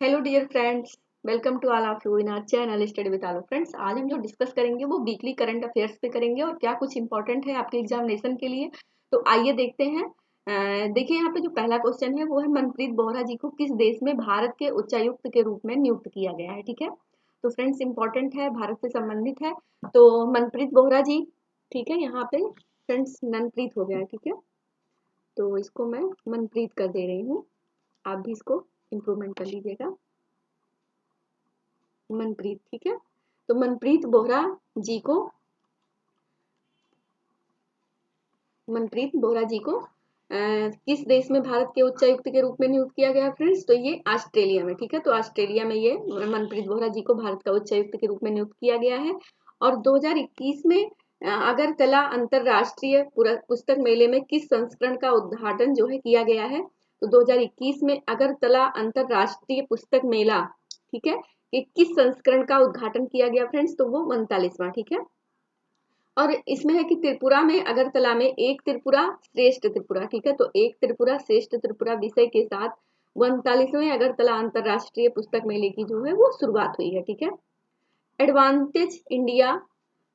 Hello dear friends, welcome to all of you in our channel study with Aloo. Friends, आज हम जो discuss करेंगे वो वीकली करंट अफेयर्स पे करेंगे और क्या कुछ इंपॉर्टेंट है आपके एग्जामिनेशन के लिए। तो आइए देखते हैं। देखिए, यहाँ पे जो पहला क्वेश्चन है वो है मनप्रीत बोहरा जी को किस देश में भारत के उच्चायुक्त के रूप में नियुक्त किया गया है। ठीक है, तो फ्रेंड्स इंपॉर्टेंट है, भारत से संबंधित है। तो मनप्रीत बोहरा जी, ठीक है, यहाँ पे फ्रेंड्स मनप्रीत हो गया है। ठीक है, तो इसको मैं मनप्रीत कर दे रही हूँ, आप भी इसको इम्प्रूवमेंट कर लीजिएगा। मनप्रीत, ठीक है। तो मनप्रीत बोहरा जी को मनप्रीत बोहरा जी को किस देश में भारत के उच्चायुक्त के रूप में नियुक्त किया गया फ्रेंड्स? तो ये ऑस्ट्रेलिया में। ठीक है, तो ऑस्ट्रेलिया में ये मनप्रीत बोहरा जी को भारत का उच्चायुक्त के रूप में नियुक्त किया गया है। और 2021 में अगरतला अंतरराष्ट्रीय पुस्तक मेले में किस संस्करण का उद्घाटन जो है किया गया है? तो 2021 में अगरतला अंतरराष्ट्रीय पुस्तक मेला, ठीक है, कि किस संस्करण का उद्घाटन किया गया फ्रेंड्स? तो वो 39वां। ठीक है, और इसमें है कि त्रिपुरा में, अगरतला में एक त्रिपुरा श्रेष्ठ त्रिपुरा, ठीक है, तो एक त्रिपुरा श्रेष्ठ त्रिपुरा विषय के साथ 39वें अगरतला अंतरराष्ट्रीय पुस्तक मेले की जो है वो शुरुआत हुई है। ठीक है, advantage India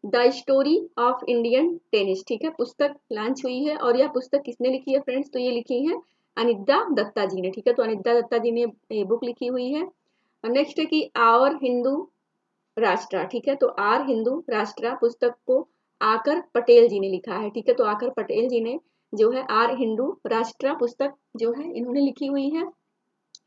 the story of Indian tennis, ठीक है, पुस्तक लॉन्च हुई है। और यह पुस्तक किसने लिखी है फ्रेंड्स? तो ये लिखी है अनिद्रा दत्ता जी ने। ठीक है, तो अनिद्रा दत्ता जी ने ये बुक लिखी हुई है। नेक्स्ट है कि आवर हिंदू राष्ट्र, ठीक है, तो आर हिंदू राष्ट्र पुस्तक को आकर पटेल जी ने लिखा है। ठीक है, तो आकर पटेल जी ने जो है आर हिंदू राष्ट्र पुस्तक जो है इन्होंने लिखी हुई है।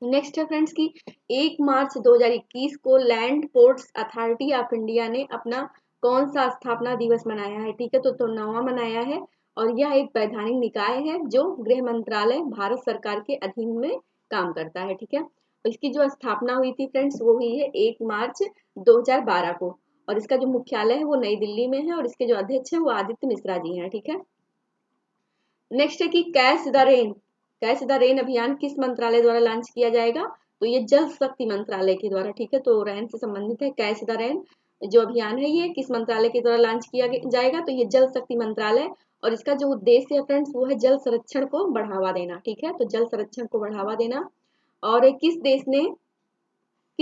नेक्स्ट है फ्रेंड्स की 1 मार्च 2021 को land ports authority of India ने अपना कौन सा स्थापना दिवस मनाया है? ठीक है, तो 9वां मनाया है। और यह एक वैधानिक निकाय है जो गृह मंत्रालय भारत सरकार के अधीन में काम करता है। ठीक है, तो इसकी जो स्थापना हुई थी फ्रेंड्स वो हुई है 1 मार्च 2012 को। और इसका जो मुख्यालय है वो नई दिल्ली में है और इसके जो अध्यक्ष है वो आदित्य मिश्रा जी हैं। ठीक है, नेक्स्ट है कि कैच द रेन अभियान किस मंत्रालय द्वारा लॉन्च किया जाएगा? तो ये जल शक्ति मंत्रालय के द्वारा। ठीक है, तो रेन से संबंधित है। कैच द रेन जो अभियान है ये किस मंत्रालय के द्वारा लॉन्च किया जाएगा? तो ये जल शक्ति मंत्रालय। और इसका जो उद्देश्य है फ्रेंड्स वो है जल संरक्षण को बढ़ावा देना। ठीक है, तो जल संरक्षण को बढ़ावा देना। और किस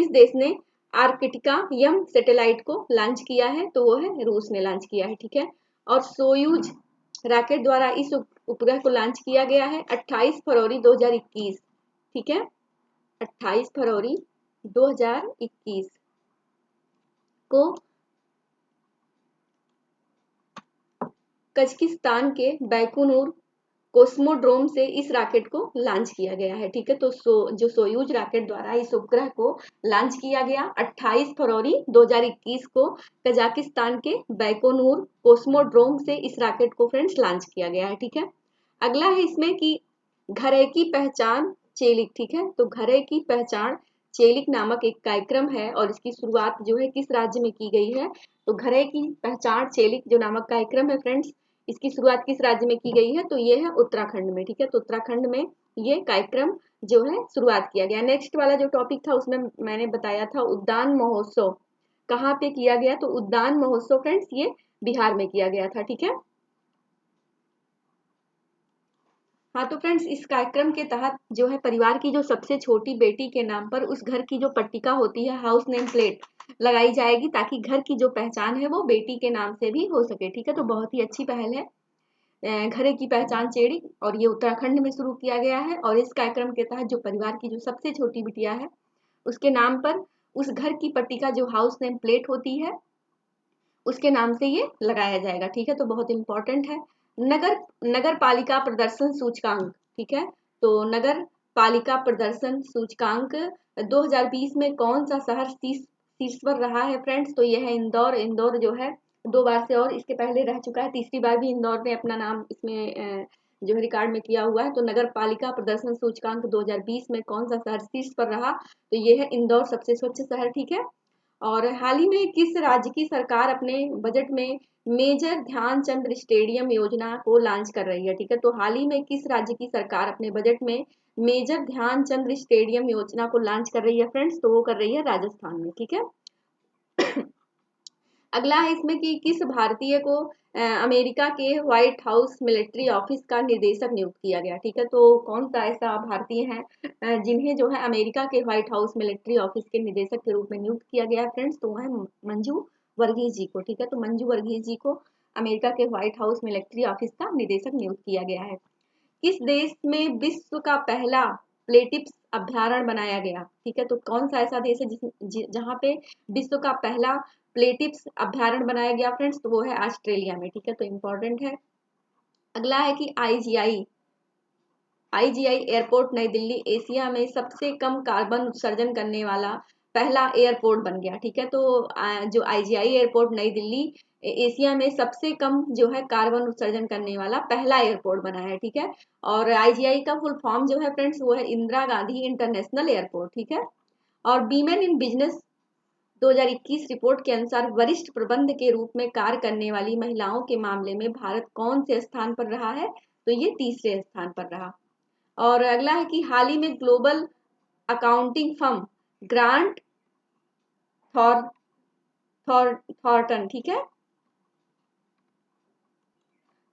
देश ने आर्कटिका यम सैटेलाइट को लॉन्च किया है? तो वो है रूस ने लॉन्च किया है। ठीक है, और सोयूज रॉकेट द्वारा इस उपग्रह को लॉन्च किया गया है 28 फरवरी 2021। ठीक है, 28 फरवरी 2021 को कजाकिस्तान के बैकुनूर कोस्मोड्रोम से इस रॉकेट को लॉन्च किया गया है। ठीक है, तो जो सोयूज रॉकेट द्वारा इस उपग्रह को लॉन्च किया गया 28 फरवरी 2021 को कजाकिस्तान के बैकोनूर कोस्मोड्रोम से इस रॉकेट को फ्रेंड्स लॉन्च किया गया है। ठीक है, अगला है इसमें कि घरे की पहचान चेलिक। ठीक है, तो घरे की पहचान चेलिक नामक एक कार्यक्रम है और इसकी शुरुआत जो है किस राज्य में की गई है? तो घरे की पहचान चेलिक जो नामक कार्यक्रम है फ्रेंड्स, इसकी शुरुआत किस राज्य में की गई है? तो ये है उत्तराखंड में। ठीक है, तो उत्तराखंड में ये कार्यक्रम जो है शुरुआत किया गया। नेक्स्ट वाला जो टॉपिक था उसमें मैंने बताया था उद्यान महोत्सव कहाँ पे किया गया? तो उद्यान महोत्सव फ्रेंड्स ये बिहार में किया गया था। ठीक है, हाँ, तो फ्रेंड्स इस कार्यक्रम के तहत जो है परिवार की जो सबसे छोटी बेटी के नाम पर उस घर की जो पट्टिका होती है, हाउस नेम प्लेट लगाई जाएगी ताकि घर की जो पहचान है वो बेटी के नाम से भी हो सके। ठीक है, तो बहुत ही अच्छी पहल है घरे की पहचान चेड़ी, और ये उत्तराखंड में शुरू किया गया है। और इस कार्यक्रम के तहत जो परिवार की जो सबसे छोटी बिटिया है उसके नाम पर उस घर की पट्टिका जो हाउस नेम प्लेट होती है उसके नाम से ये लगाया जाएगा। ठीक है, तो बहुत इंपॉर्टेंट है। नगर नगर पालिका प्रदर्शन सूचकांक, ठीक है, तो नगर पालिका प्रदर्शन सूचकांक 2020 में कौन सा शहर शीर्ष पर रहा है फ्रेंड्स? तो यह है इंदौर। इंदौर जो है 2 बार से और इसके पहले रह चुका है, तीसरी बार भी इंदौर ने अपना नाम इसमें जो है रिकॉर्ड में किया हुआ है। तो नगर पालिका प्रदर्शन सूचकांक 2020 में कौन सा शहर शीर्ष पर रहा? तो ये है इंदौर, सबसे स्वच्छ शहर। ठीक है, और हाल ही में किस राज्य की सरकार अपने बजट में मेजर ध्यानचंद स्टेडियम योजना को लॉन्च कर रही है? ठीक है, तो हाल ही में किस राज्य की सरकार अपने बजट में मेजर ध्यानचंद स्टेडियम योजना को लॉन्च कर रही है फ्रेंड्स? तो वो कर रही है राजस्थान में। ठीक है, अगला है इसमें कि किस भारतीय को अमेरिका के व्हाइट हाउस मिलिट्री ऑफिस का निदेशक नियुक्त किया गया। ठीक है, तो कौन सा ऐसा भारतीय है जिन्हें जो है अमेरिका के व्हाइट हाउस मिलिट्री ऑफिस के निदेशक के रूप में नियुक्त किया गया है फ्रेंड्स, तो वह है मंजू वर्गीस जी को। ठीक है, तो मंजू वर्गीस जी को अमेरिका के व्हाइट हाउस मिलिट्री ऑफिस का निदेशक नियुक्त किया गया है। किस देश में विश्व का पहला प्लेटिप्स अभ्यारण्य बनाया गया। ठीक है, तो कौन सा ऐसा देश है जहाँ पे विश्व का पहला प्लेटिप्स अभ्यारण्य बनाया गया फ्रेंड्स, तो वो है ऑस्ट्रेलिया में। ठीक है, तो इम्पोर्टेंट है। अगला है कि आईजीआई एयरपोर्ट नई दिल्ली एशिया में सबसे कम कार्बन उत्सर्जन करने वाला पहला एयरपोर्ट बन गया। ठीक है, तो जो आईजीआई एयरपोर्ट नई दिल्ली एशिया में सबसे कम जो है कार्बन उत्सर्जन करने वाला पहला एयरपोर्ट बना है। ठीक है, और आईजीआई का फुल फॉर्म जो है फ्रेंड्स वो है इंदिरा गांधी इंटरनेशनल एयरपोर्ट। ठीक है, और वीमेन इन बिजनेस 2021 रिपोर्ट के अनुसार वरिष्ठ प्रबंध के रूप में कार्य करने वाली महिलाओं के मामले में भारत कौन से स्थान पर रहा है, तो ये तीसरे स्थान पर रहा। और अगला है कि हाल ही में global accounting firm grant Thornton, ठीक है,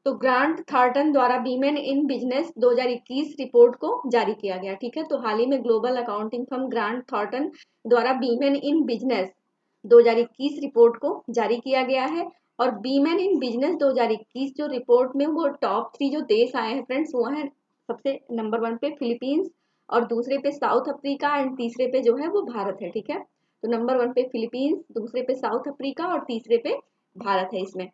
तो ग्रांट थॉर्टन द्वारा वीमेन इन बिजनेस 2021 रिपोर्ट को जारी किया गया। ठीक है, तो हाल ही में global accounting firm grant Thornton द्वारा वीमेन इन बिजनेस 2021 रिपोर्ट को जारी किया गया है। और वीमेन इन बिजनेस 2021 जो रिपोर्ट में वो टॉप 3 जो देश आए हैं फ्रेंड्स, वो है सबसे नंबर 1 पे फिलीपींस, और दूसरे पे साउथ अफ्रीका, एंड तीसरे पे जो है वो भारत है। ठीक है, तो नंबर 1 पे फिलीपींस, दूसरे पे साउथ अफ्रीका और तीसरे पे भारत है इसमें।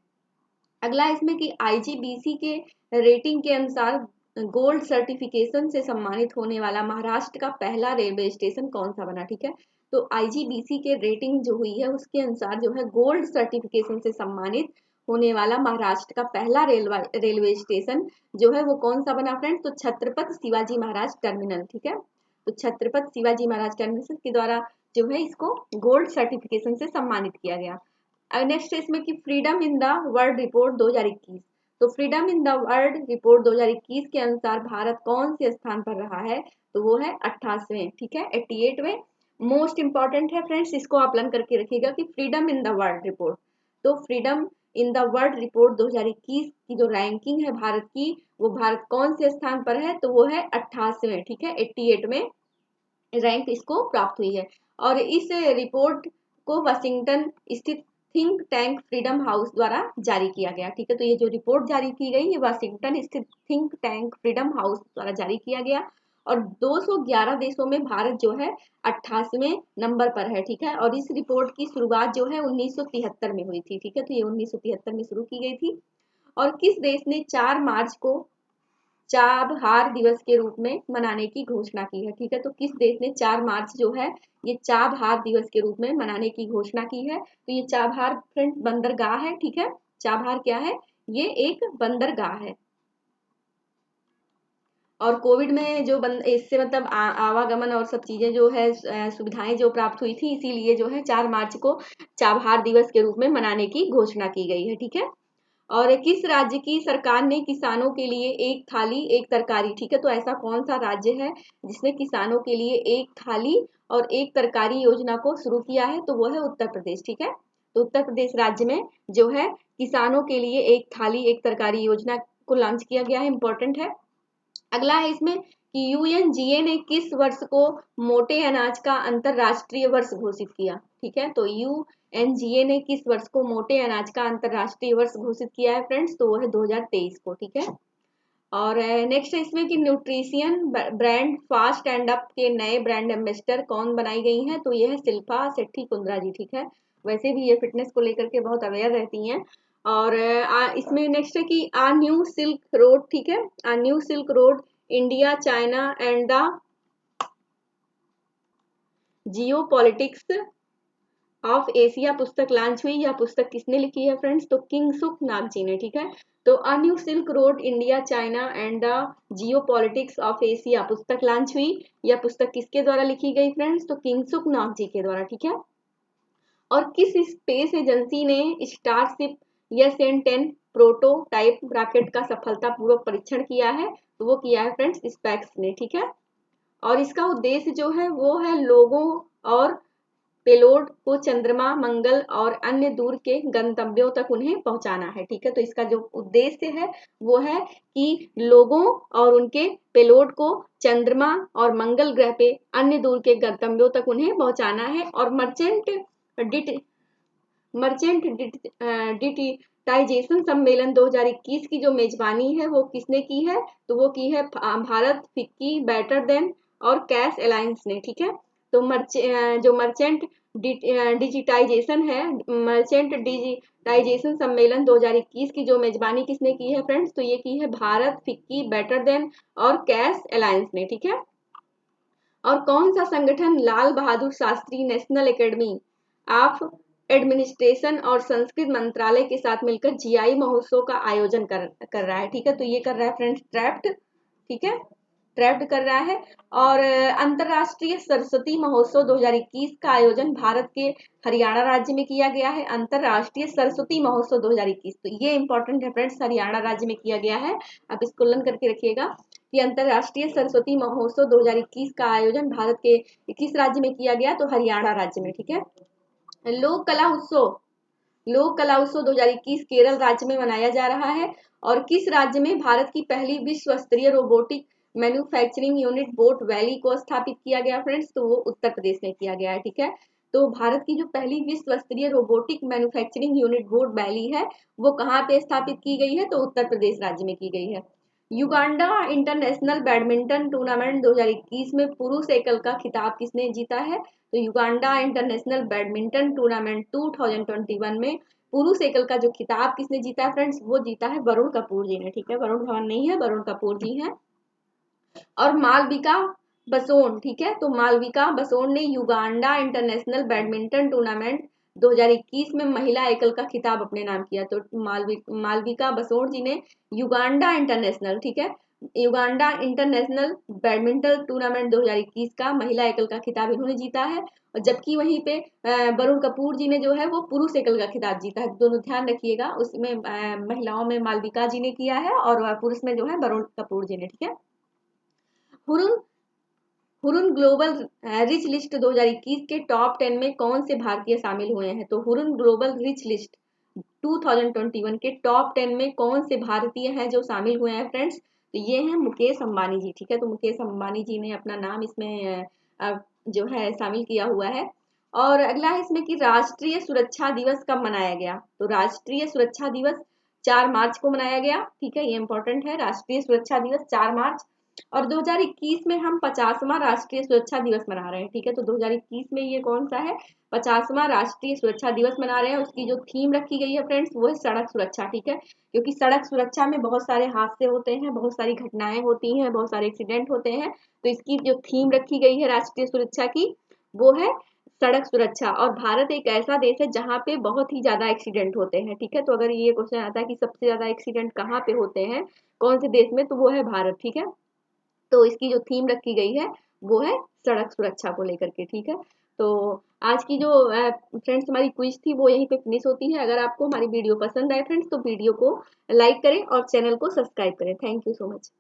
अगला इसमें कि आईजीबीसी के रेटिंग के अनुसार गोल्ड सर्टिफिकेशन से सम्मानित होने वाला महाराष्ट्र का पहला रेलवे स्टेशन कौन सा बना। ठीक है, तो आईजीबीसी के रेटिंग जो हुई है उसके अनुसार जो है गोल्ड सर्टिफिकेशन से सम्मानित होने वाला महाराष्ट्र का पहला रेलवे स्टेशन जो है वो कौन सा बना फ्रेंड्स, तो छत्रपति शिवाजी महाराज टर्मिनल। ठीक है, तो छत्रपति शिवाजी महाराज टर्मिनल के द्वारा जो है इसको गोल्ड सर्टिफिकेशन से सम्मानित किया गया। नेक्स्ट है इसमें कि freedom in the world report 2021, तो freedom in the world report 2021 के अनुसार भारत कौन से स्थान पर रहा है, तो वो है 88वें। ठीक है, 88वें मोस्ट इंपॉर्टेंट है फ्रेंड्स, इसको आप लर्न करके रखिएगा कि freedom in the world report, तो freedom in the world report 2021 की जो रैंकिंग है भारत की, वो भारत कौन से स्थान पर है, तो वो है 88वें। ठीक है, 88 में रैंक इसको प्राप्त हुई है। और इस रिपोर्ट को वाशिंगटन स्थित थिंक टैंक फ्रीडम हाउस द्वारा जारी किया गया। ठीक है, तो ये जो रिपोर्ट जारी की गई ये वाशिंगटन स्थित थिंक टैंक फ्रीडम हाउस द्वारा जारी किया गया। और 211 देशों में भारत जो है 88वें नंबर पर है। ठीक है, और इस रिपोर्ट की शुरुआत जो है 1973 में हुई थी। ठीक है, तो ये 1973 में शुरू की गई थी। और किस देश ने 4 मार्च को चाबहार दिवस के रूप में मनाने की घोषणा की है। ठीक है, तो किस देश ने 4 मार्च जो है ये चाबहार दिवस के रूप में मनाने की घोषणा की है, तो ये चाबहार फ्रेंड्स बंदरगाह है। ठीक है, चाबहार क्या है, ये एक बंदरगाह है। और कोविड में जो इससे मतलब आवागमन और सब चीजें जो है सुविधाएं जो प्राप्त हुई थी, इसीलिए जो है 4 मार्च को चाबहार दिवस के रूप में मनाने की घोषणा की गई है। ठीक है, और किस राज्य की सरकार ने किसानों के लिए एक थाली एक तरकारी, ठीक है, तो ऐसा कौन सा राज्य है जिसने किसानों के लिए एक थाली और एक तरकारी योजना को शुरू किया है, तो वो है उत्तर प्रदेश। ठीक है, तो उत्तर प्रदेश राज्य में जो है किसानों के लिए एक थाली एक तरकारी योजना को लॉन्च किया गया है, इंपॉर्टेंट है। अगला है इसमें कि यूएनजीए ने किस वर्ष को मोटे अनाज का अंतरराष्ट्रीय वर्ष घोषित किया। ठीक है, तो यूएनजीए ने किस वर्ष को मोटे अनाज का अंतरराष्ट्रीय वर्ष घोषित किया है फ्रेंड्स, तो वो है 2023 को। ठीक है, और नेक्स्ट है इसमें कि nutrition brand fast and up के नए ब्रांड एम्बेसडर कौन बनाई गई हैं, तो ये है शिल्पा शेट्टी कुंद्रा जी। ठीक है, वैसे भी ये फिटनेस को लेकर के बहुत अवेयर रहती हैं। और इसमें नेक्स्ट है कि आ न्यू सिल्क रोड, ठीक है, a new silk road India China and the geopolitics of Asia पुस्तक लॉन्च हुई। यह पुस्तक किसने लिखी है फ्रेंड्स, तो किंगसुक नागजी ने। ठीक है, तो a new silk road India China and the geopolitics of Asia पुस्तक लॉन्च हुई। यह पुस्तक किसके द्वारा लिखी गई फ्रेंड्स, तो किंगसुक नागजी के द्वारा। ठीक है, और किस स्पेस एजेंसी ने स्टारशिप SN10 प्रोटोटाइप रॉकेट का सफलतापूर्वक परीक्षण किया है, तो वो किया है फ्रेंड्स स्पेक्स ने। ठीक है, और इसका उद्देश्य जो है वो है लोगों और पेलोड को चंद्रमा, मंगल और अन्य दूर के गंतव्यों तक उन्हें पहुंचाना है। ठीक है, तो इसका जो उद्देश्य है वो है कि लोगों और उनके पेलोड को चंद्रमा और मंगल ग्रह पे अन्य दूर के गंतव्यों तक उन्हें पहुंचाना है। और मर्चेंट डिजिटाइजेशन सम्मेलन 2021 की जो मेजबानी है वो किसने की है, तो वो की है भारत, फिक्की, बेटर देन और कैश अलायंस ने। ठीक है, तो जो मर्चेंट डिजिटाइजेशन है, मर्चेंट डिजिटाइजेशन सम्मेलन 2021 की जो मेजबानी किसने की है फ्रेंड्स, तो ये की है भारत, फिक्की, बेटर देन और कैश अलायंस ने। ठीक है, और कौन सा संगठन Lal Bahadur Shastri national academy of administration और संस्कृत मंत्रालय के साथ मिलकर जीआई महोत्सव का आयोजन कर रहा है। ठीक है, तो ये कर रहा है फ्रेंड्स ट्रैप्ट। ठीक है, ट्रैप्ट कर रहा है। और अंतरराष्ट्रीय सरस्वती महोत्सव 2021 का आयोजन भारत के हरियाणा राज्य में किया गया है। अंतरराष्ट्रीय सरस्वती महोत्सव 2021, तो ये इंपॉर्टेंट है फ्रेंड्स, हरियाणा राज्य में किया गया है। आप इसको लर्न करके रखिएगा कि अंतरराष्ट्रीय सरस्वती महोत्सव 2021 का आयोजन भारत के किस राज्य में किया गया, तो हरियाणा राज्य में। ठीक है, लोक कला उत्सव 2021 केरल राज्य में मनाया जा रहा है। और किस राज्य में भारत की पहली विश्व स्तरीय robotic manufacturing unit boat valley को स्थापित किया गया फ्रेंड्स, तो वो उत्तर प्रदेश में किया गया है। ठीक है, तो भारत की जो पहली विश्व स्तरीय robotic manufacturing unit boat valley है वो कहाँ पे स्थापित की गई है, तो उत्तर प्रदेश राज्य में की गई है। युगांडा इंटरनेशनल बैडमिंटन टूर्नामेंट 2021 में पुरुष एकल का खिताब किसने जीता है, तो युगांडा इंटरनेशनल बैडमिंटन टूर्नामेंट 2021 में पुरुष एकल का जो खिताब किसने जीता है फ्रेंड्स, वो जीता है वरुण कपूर जी ने। ठीक है, वरुण धवन नहीं है, वरुण कपूर जी हैं। और मालविका बसोन, ठीक है, तो मालविका बसोन ने युगांडा इंटरनेशनल बैडमिंटन टूर्नामेंट 2021 में महिला एकल का खिताब अपने नाम किया। तो मालविका बसोन जी ने युगांडा इंटरनेशनल, ठीक है, युगांडा इंटरनेशनल बैडमिंटन टूर्नामेंट 2021 का महिला एकल का खिताब इन्होंने जीता है। और जबकि वहीं पे वरुण कपूर जी ने जो है वो पुरुष एकल का खिताब जीता है। दोनों ध्यान रखिएगा, उसमें महिलाओं में मालविका जी ने किया है और पुरुष में जो है वरुण कपूर जी ने। ठीक है, हुरुन ग्लोबल रिच लिस्ट 2021 के टॉप 10 में कौन से भारतीय शामिल हुए हैं, तो हुरुन ग्लोबल रिच लिस्ट 2021 के टॉप 10 में कौन से भारतीय हैं जो शामिल हुए हैं फ्रेंड्स, तो ये हैं मुकेश अंबानी जी। ठीक है, तो मुकेश अंबानी जी ने अपना नाम इसमें जो है शामिल किया हुआ है। और अगला है इसमें कि राष्ट्रीय सुरक्षा दिवस कब मनाया गया, तो राष्ट्रीय सुरक्षा दिवस 4 मार्च को मनाया गया। ठीक है, ये इंपॉर्टेंट है, राष्ट्रीय सुरक्षा दिवस 4 मार्च। और 2021 में हम 50वां राष्ट्रीय सुरक्षा दिवस मना रहे हैं। ठीक है, तो 2021 में ये कौन सा है, 50वां राष्ट्रीय सुरक्षा दिवस मना रहे हैं। उसकी जो थीम रखी गई है फ्रेंड्स वो है सड़क सुरक्षा। ठीक है, क्योंकि सड़क सुरक्षा में बहुत सारे हादसे होते हैं, बहुत सारी घटनाएं होती हैं, बहुत सारे एक्सीडेंट होते हैं, तो इसकी जो थीम रखी गई है राष्ट्रीय सुरक्षा की वो है सड़क सुरक्षा। और भारत एक ऐसा देश है जहाँ पे बहुत ही ज्यादा एक्सीडेंट होते हैं। ठीक है, तो अगर ये क्वेश्चन आता है कि सबसे ज्यादा एक्सीडेंट कहाँ पे होते हैं, कौन से देश में, तो वो है भारत। ठीक है, तो इसकी जो थीम रखी गई है वो है सड़क सुरक्षा को लेकर के। ठीक है, तो आज की जो फ्रेंड्स हमारी क्विज थी वो यहीं पे फिनिश होती है। अगर आपको हमारी वीडियो पसंद आए फ्रेंड्स तो वीडियो को लाइक करें और चैनल को सब्सक्राइब करें। Thank you so much.